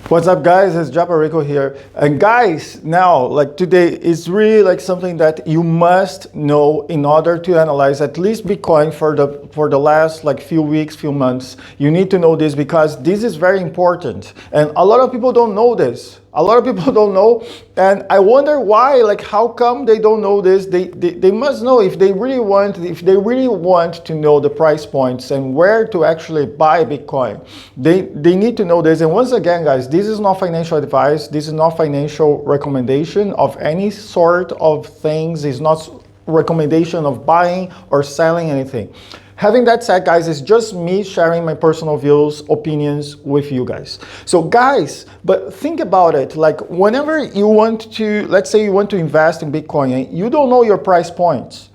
What's up, guys? It's Japa Rico here. And guys, now, like today, is really like something that you must know in order to analyze at least Bitcoin for the last like few weeks, few months. You need to know this because this is very important. And a lot of people don't know this. A lot of people don't know, and I wonder why. Like, how come they don't know this? They must know if they really want to know the price points and where to actually buy Bitcoin. They need to know this. And once again, guys, this is not financial advice. This is not financial recommendation of any sort of things. It's not recommendation of buying or selling anything. Having that said, guys, it's just me sharing my personal views, opinions with you guys. So guys, but think about it, like whenever you want to, let's say you want to invest in Bitcoin and you don't know your price points,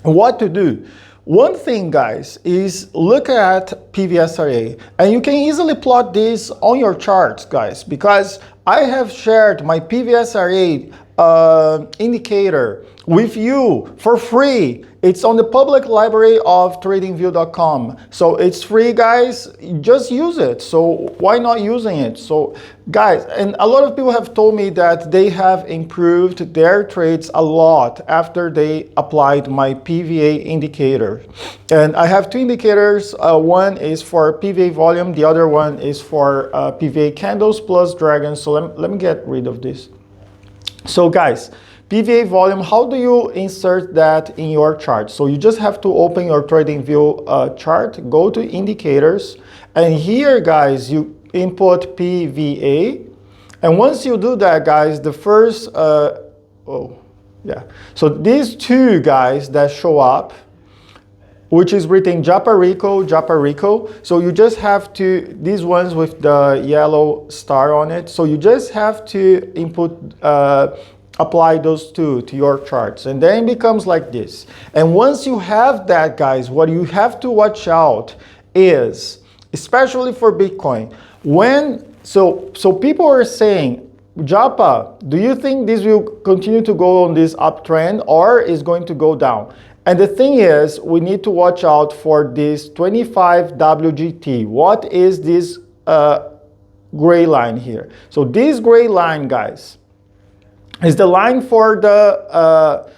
what to do? One thing, guys, is look at PVSRA, and you can easily plot this on your charts, guys, because I have shared my PVSRA indicator with you for free. It's on the public library of tradingview.com. So it's free, guys. Just use it. So why not using it? So guys, and a lot of people have told me that they have improved their trades a lot after they applied my PVA indicator. And I have two indicators. One is for PVA volume. The other one is for PVA candles plus dragons. So let me get rid of this. So guys, PVA volume, how do you insert that in your chart? So you just have to open your TradingView chart, go to indicators, and here, guys, you input PVA. And once you do that, guys, the first, So these two guys that show up, which is written Japa Rico. So you just have to, these ones with the yellow star on it. So you just have to input, apply those two to your charts, and then it becomes like this. And once you have that, guys, what you have to watch out is, especially for Bitcoin, so people are saying, Japa, do you think this will continue to go on this uptrend or is going to go down? And the thing is, we need to watch out for this 25 WGT. What is this gray line here? So this gray line, guys, is the line for the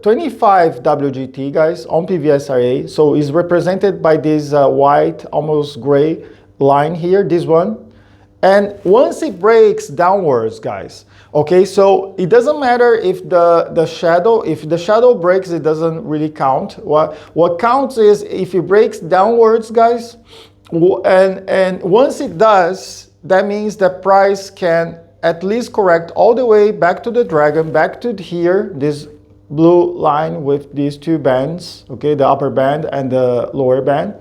25 WGT, guys, on PVSRA. So it's represented by this white, almost gray line here, this one. And once it breaks downwards, guys, okay, so it doesn't matter if the shadow breaks, it doesn't really count. What counts is if it breaks downwards, guys, and once it does, that means the price can at least correct all the way back to the dragon, back to here, this blue line with these two bands, okay, the upper band and the lower band,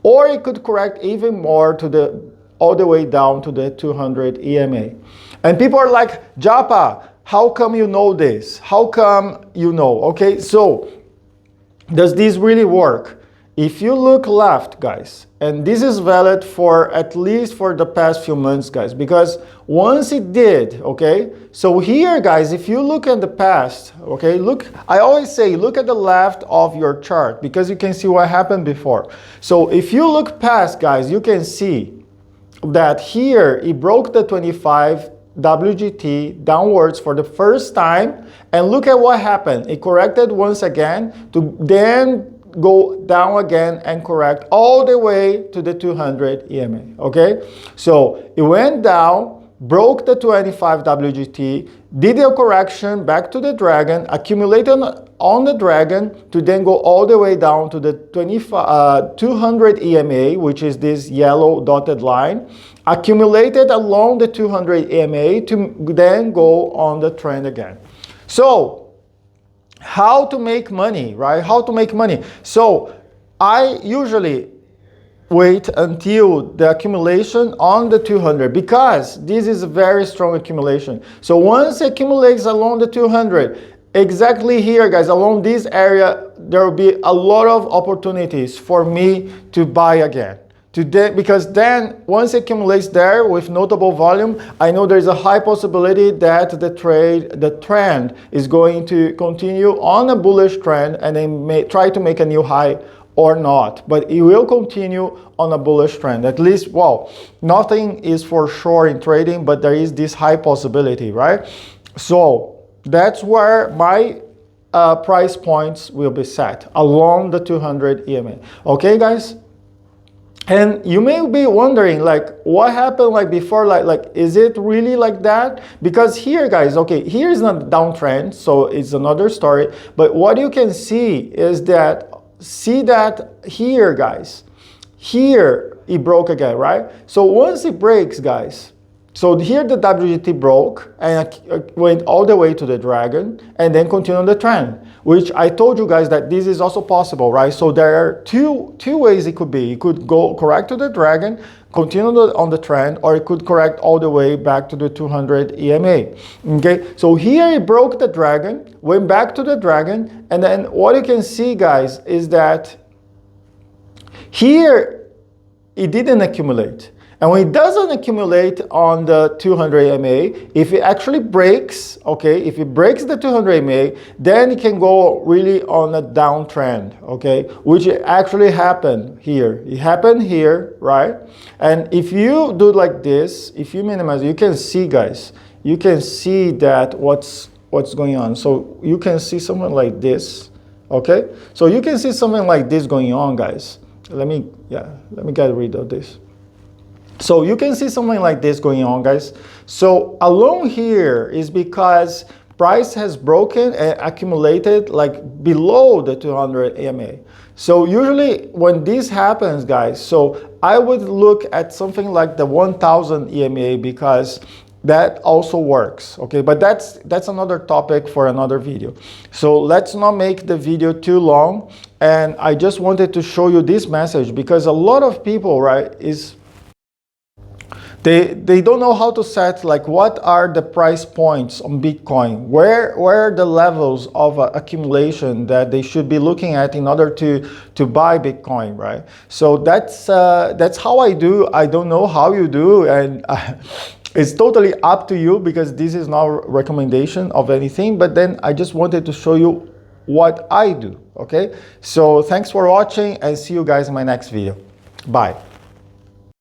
or it could correct even more to all the way down to the 200 EMA. And people are like, Japa, how come you know this? How come you know? Okay, so does this really work? If you look left, guys, and this is valid for at least for the past few months, guys, because once it did, okay, so here, guys, if you look at the past, okay, look, I always say, look at the left of your chart because you can see what happened before. So if you look past, guys, you can see that here it broke the 25 WGT downwards for the first time, and look at what happened. It corrected once again to then go down again and correct all the way to the 200 EMA, okay? So it went down, broke the 25 WGT, did a correction back to the dragon, accumulated on the dragon to then go all the way down to the 200 EMA, which is this yellow dotted line, accumulated along the 200 EMA to then go on the trend again. So how to make money, right? How to make money. So I usually wait until the accumulation on the 200 because this is a very strong accumulation. So once it accumulates along the 200, exactly here, guys, along this area, there will be a lot of opportunities for me to buy again. Because then once it accumulates there with notable volume, I know there's a high possibility that the trend is going to continue on a bullish trend and then may try to make a new high or not, but it will continue on a bullish trend. At least, well, nothing is for sure in trading, but there is this high possibility, right? So that's where my price points will be set along the 200 EMA. Okay, guys? And you may be wondering, like, what happened like before, like is it really like that? Because here, guys, okay, here is not a downtrend, so it's another story. But what you can see is that, see that here, guys, here it broke again, right? So once it breaks, guys, so here the WGT broke and went all the way to the dragon and then continued the trend, which I told you guys that this is also possible, right? So there are two ways it could be. It could go correct to the dragon, continue on the trend, or it could correct all the way back to the 200 EMA. Okay, so here it broke the dragon, went back to the dragon, and then what you can see, guys, is that here it didn't accumulate. And when it doesn't accumulate on the 200 EMA, if it actually breaks, okay, if it breaks the 200 EMA, then it can go really on a downtrend, okay, which actually happened here. It happened here, right? And if you do like this, if you minimize, you can see, guys, you can see that what's going on. So you can see something like this, okay? So you can see something like this going on, guys. Let me get rid of this. So you can see something like this going on, guys. So along here is because price has broken and accumulated like below the 200 EMA. So usually when this happens, guys, so I would look at something like the 1000 EMA because that also works, okay? But that's another topic for another video. So let's not make the video too long. And I just wanted to show you this message because a lot of people, right, They don't know how to set, like, what are the price points on Bitcoin? Where are the levels of accumulation that they should be looking at in order to buy Bitcoin, right? So that's how I do. I don't know how you do, and it's totally up to you because this is not a recommendation of anything. But then I just wanted to show you what I do, okay? So thanks for watching and see you guys in my next video. Bye.